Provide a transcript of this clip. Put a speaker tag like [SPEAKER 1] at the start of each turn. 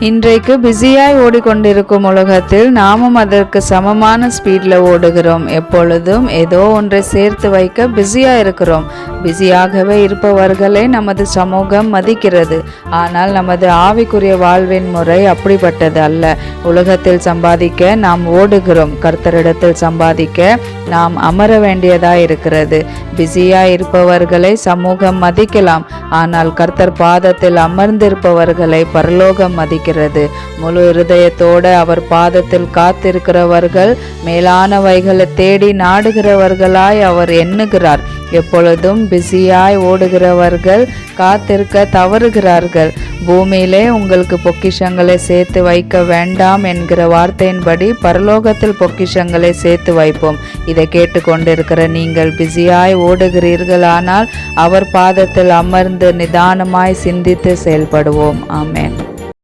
[SPEAKER 1] இன்றைக்கு பிஸியாய் ஓடிக்கொண்டிருக்கும் உலகத்தில் நாமும் அதற்கு சமமான ஸ்பீடில் ஓடுகிறோம். எப்பொழுதும் ஏதோ ஒன்றை சேர்த்து வைக்க பிஸியாக இருக்கிறோம். பிஸியாகவே இருப்பவர்களை நமது சமூகம் மதிக்கிறது. ஆனால் நமது ஆவிக்குரிய வாழ்வின் முறை அப்படிப்பட்டது அல்ல. உலகத்தில் சம்பாதிக்க நாம் ஓடுகிறோம். கர்த்தரிடத்தில் சம்பாதிக்க நாம் அமர வேண்டியதாய் இருக்கிறது. பிஸியாய் இருப்பவர்களை சமூகம் மதிக்கலாம், ஆனால் கர்த்தர் பாதத்தில் அமர்ந்திருப்பவர்களை பரலோகம் மதிக்கிறது. முழு இருதயத்தோடு அவர் பாதத்தில் காத்திருக்கிறவர்கள் மேலானவைகளை தேடி நாடுகிறவர்களாய் அவர் எண்ணுகிறார். எப்பொழுதும் பிஸியாய் ஓடுகிறவர்கள் காத்திருக்க தவறுகிறார்கள். பூமியிலே உங்களுக்கு பொக்கிஷங்களை சேர்த்து வைக்க வேண்டாம் என்கிற வார்த்தையின்படி பரலோகத்தில் பொக்கிஷங்களை சேர்த்து வைப்போம். இதை கேட்டுக்கொண்டிருக்கிற நீங்கள் பிஸியாய் ஓடுகிறீர்கள், ஆனால் அவர் பாதத்தில் அமர்ந்து நிதானமாய் சிந்தித்து செயல்படுவோம். ஆமென்.